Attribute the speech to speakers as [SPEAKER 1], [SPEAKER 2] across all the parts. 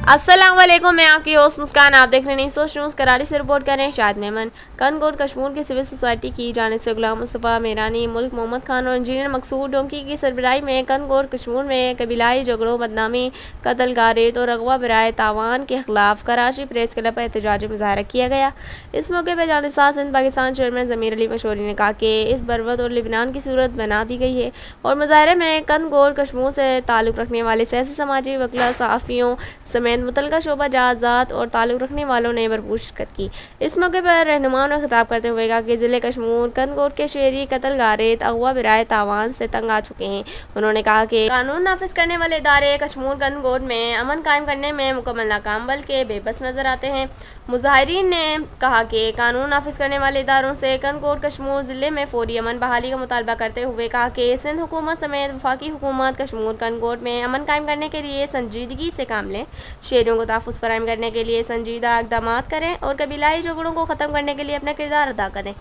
[SPEAKER 1] अस्सलाम वालेकुम, मैं आपकी होस्ट मुस्कान। आप देख रहे हैं सोच न्यूज़। कराची से रिपोर्ट कर रहे हैं शाहिद मेमन। कनकोट कश्मीर की सिविल सोसाइटी की जानिब से गुलाम मुस्तफ़ा मेरानी, मुल्क मोहम्मद खान और इंजीनियर मकसूद डोंकी की सरबराही में कनकोट कश्मीर में कबीलाई झगड़ों, बदनामी, कत्ल, गारित और अगवा बराए तावान के खिलाफ कराची प्रेस क्लब पर एहतजाजी मुजाहरा किया गया। इस मौके पर जानिसार सिंध पाकिस्तान चेयरमैन ज़मीर अली मशहूरी ने कहा कि इस बरवत और लिबनान की सूरत बना दी गई है और मुजाहरे में कनकोट कश्मीर से ताल्लुक़ रखने वाले सियासी, समाजी, वकला, सहाफ़ियों समेत मुतल्लिका शोबा जात और ताल्लुक़ रखने वालों ने भरपूर शिरकत की। इस मौके पर रहनुमाओं ने खिताब करते हुए कहा कि ज़िले कश्मीर कनकोट के शहरी कत्ल, गारित, अगवा बराए तावान से तंग आ चुके हैं। उन्होंने कहा कि कानून नाफिज करने वाले इदारे कश्मीर कनकोट में अमन कायम करने में मुकम्मल नाकाम बल्कि बेबस नजर आते हैं। मुजाहिरीन ने कहा कि कानून नाफिज करने वाले इदारों से कनकोट कश्मीर ज़िले में फौरी अमन बहाली का मुतालबा करते हुए कहा कि सिंध हुकूमत समेत वफाकी हुकूमत कश्मीर कनकोट में अमन कायम करने के लिए संजीदगी से काम लें, शहरियों को तहफ़्फ़ुज़ फराहम करने के लिए संजीदा इक़दाम करें और कबीलाई झगड़ों को ख़त्म करने के लिए अपना किरदार अदा करें।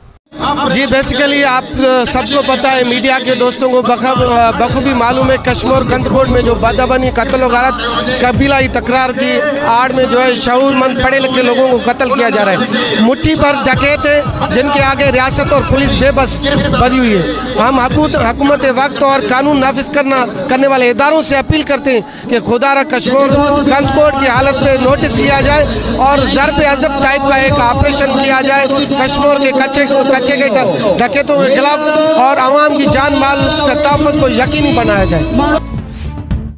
[SPEAKER 2] जी, बेसिकली आप सबको पता है, मीडिया के दोस्तों को बखूबी मालूम है, कश्मीर कनकोट में जो बदअमनी, कत्ल और गारत, कबीलाई तकरार की आड़ में जो है शऊरमंद पढ़े लिखे लोगों को कत्ल किया जा रहा है। मुट्ठी पर डकैत है जिनके आगे रियासत और पुलिस बेबस बनी हुई है। हम हुकूमत वक्त और कानून नाफिज करने वाले इदारों से अपील करते हैं कि खुदारा कश्मीर कनकोट की हालत पे नोटिस लिया जाए और ज़रब अज़ब टाइप का एक ऑपरेशन किया जाए कश्मीर के कच्चे के डकैतों के खिलाफ और आवाम की जान माल का तहफ़्फ़ुज़ को यकीनी बनाया जाए।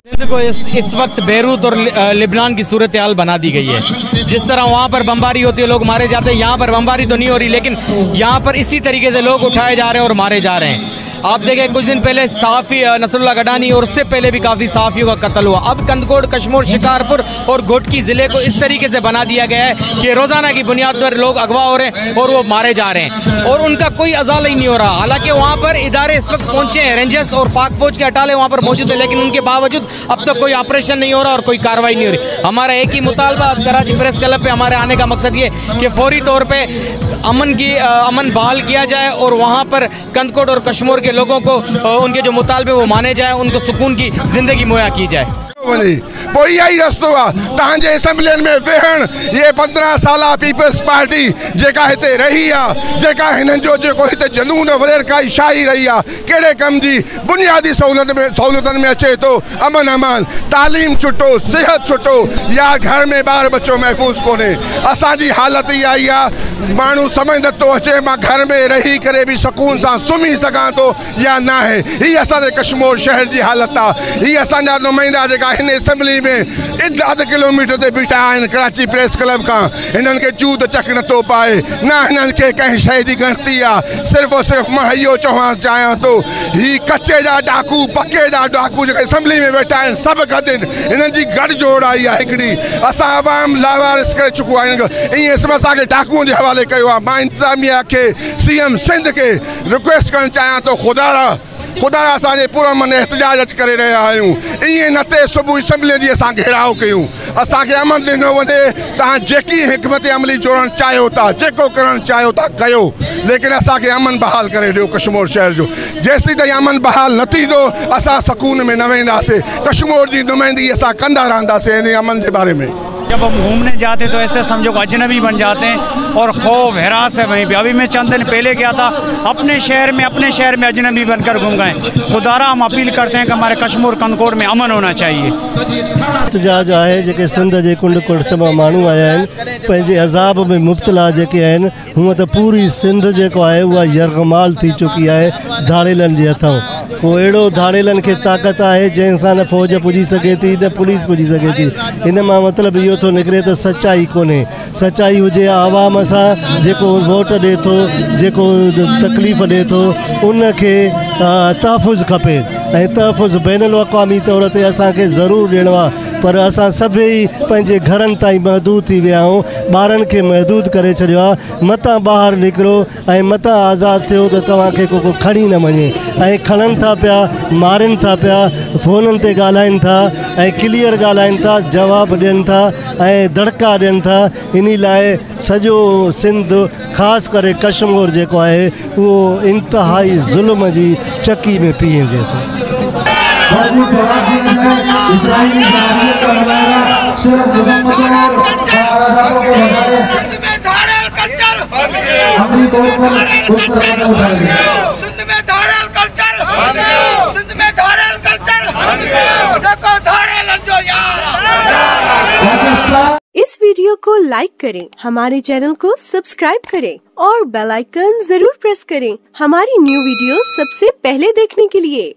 [SPEAKER 3] सिंध को इस वक्त बेरूत और लिबनान की सूरत हाल बना दी गई है। जिस तरह वहाँ पर बमबारी होती है, लोग मारे जाते हैं, यहाँ पर बमबारी तो नहीं हो रही, लेकिन यहाँ पर इसी तरीके से लोग उठाए जा रहे हैं और मारे जा रहे हैं। आप देखें, कुछ दिन पहले सहाफ़ी नसरुल्लाह गडानी और उससे पहले भी काफ़ी सहाफ़ियों का कत्ल हुआ। अब कनकोट कश्मीर, शिकारपुर और घोटकी ज़िले को इस तरीके से बना दिया गया है कि रोज़ाना की बुनियाद पर लोग अगवा हो रहे हैं और वो मारे जा रहे हैं और उनका कोई अजाला ही नहीं हो रहा। हालांकि वहाँ पर इदारे इस वक्त पहुँचे हैं, रेंजर्स और पाक फौज के अटाले वहाँ पर मौजूद है, लेकिन उनके बावजूद अब तक कोई ऑपरेशन नहीं हो रहा और कोई कार्रवाई नहीं हो रही। हमारा एक ही मुतालबा कराची प्रेस क्लब पर हमारे आने का मकसद ये कि फौरी तौर पर अमन बहाल किया जाए और वहाँ पर कनकोट और कश्मीर के लोगों को उनके जो मुतालबे वो माने जाए, उनको सुकून की जिंदगी मुहैया की जाए।
[SPEAKER 4] पोइ इहा ई रस्तो आहे तव्हांजे असेंबलियुनि में वेहण। ये 15 साल पीपल्स पार्टी जेका हिते रही आहे, जेका हिननि जो जेको हिते जनून वलेर काई शाही रही आहे, कहिड़े कम जी बुनियादी सहूलियतुनि में अचे थो। अमन अमान, तालीम छुटो, सिहत छुटो, या घर में ॿार बच्चो महफ़ूज़ कोन्हे। असांजी हालत इहा ई आहे, माण्हू समझ नथो अचे मां घर में रही करे बि सुकून सां सुम्ही सघां थो या न आहे। हीअ असांजे कश्मीर शहर जी हालत आहे। हीअ असांजा नुमाइंदा जेका हिन असेंबली में अध किलोमीटर ते बीठा आहिनि कराची प्रेस क्लब खां, हिननि खे जूद चक नथो पाए, न हिननि खे कंहिं शइ जी गिणती आहे। सिर्फ़ और सिर्फ़ मां इहो चवणु चाहियां थो, ही कच्चे जा डाकू, पके जा डाकू जेके असेंबली में वेठा आहिनि, सभु गॾु आहिनि, हिननि जी गठजोड़ आई आहे हिकिड़ी। असां अवाम लावारिस करे चुका आहियूं। ईअं सिर्फ़ु असांखे डाकुअनि जे हवाले कयो आहे। मां इंतिज़ामिया खे, CM सिंध खे रिक्वेस्ट करणु चाहियां थो, ख़ुदा असांजे पुरअमन एहतजाज अच करे रहिया आहियूं। ईअं न ते सुबुह असेंबली जी असां घेराव कयूं, असांखे अमन ॾिनो वञे। तव्हां जेकी हिकमत अमली जोड़णु चाहियो था, जेको करणु चाहियो था कयो, लेकिन असांखे अमन बहाल करे ॾियो कश्मीर शहर जो। जेसीं ताईं अमन बहाल न थींदो असां सुकून में न वेंदासीं। कश्मीर जी नुमाइंदगी असां कंदा रहंदासीं इन अमन जे बारे में।
[SPEAKER 5] जब हम घूमने जाते तो ऐसे समझो कि अजनबी बन जाते हैं और खौफ हरास है वहीं पे। अभी मैं चंद दिन पहले गया था, अपने शहर में अजनबी बनकर घूम गए। खुदारा हम अपील करते हैं कि हमारे कश्मीर कनकोट में अमन होना चाहिए।
[SPEAKER 6] एहतजाज आहे जेके सिंध जे कुंड कुड़ मां माण्हू आया आहिनि, पंहिंजे अज़ाब में मुब्तला जेके आहिनि। हूअं त पूरी सिंध जेको आहे उहा यरगमाल थी चुकी आहे धाड़ेलनि जे हथों। को अहिड़ो धाड़ेलनि खे ताक़त आहे जंहिंसां न फ़ौज पुॼी सघे थी, न पुलिस पुॼी सघे थी। हिन मां मतिलबु इहो थो निकिरे त सचाई कोन्हे। सचाई हुजे आवाम सां, जेको वोट ॾिए थो, जेको तकलीफ़ ॾिए थो, उनखे तहफ़ुज़ खपे ऐं तहफ़ुज़ बैनुल अक़वामी तौर ते असांखे ज़रूरु ॾियणो आहे। पर असां सभई पंहिंजे घरनि ताईं महदूद थी विया आहियूं, ॿारनि खे महदूद करे छॾियो आहे। मतां ॿाहिरि निकिरो ऐं मतां आज़ादु थियो त तव्हांखे को खणी न वञे। ऐं खणनि था पिया, मारनि था पिया, फ़ोननि ते ॻाल्हाइनि था ऐं क्लियर ॻाल्हाइनि था, जवाब ॾियनि था ऐं दड़का ॾियनि था। इन लाइ सॼो सिंध, ख़ासि करे कश्मीर जेको आहे उहो इंतिहाई ज़ुल्म जी चकी में पीएंदे थो।
[SPEAKER 7] अक्षर
[SPEAKER 8] इस वीडियो को लाइक करें, हमारे चैनल को सब्सक्राइब करें और बेल आइकन जरूर प्रेस करें हमारी न्यू वीडियो सबसे पहले देखने के लिए।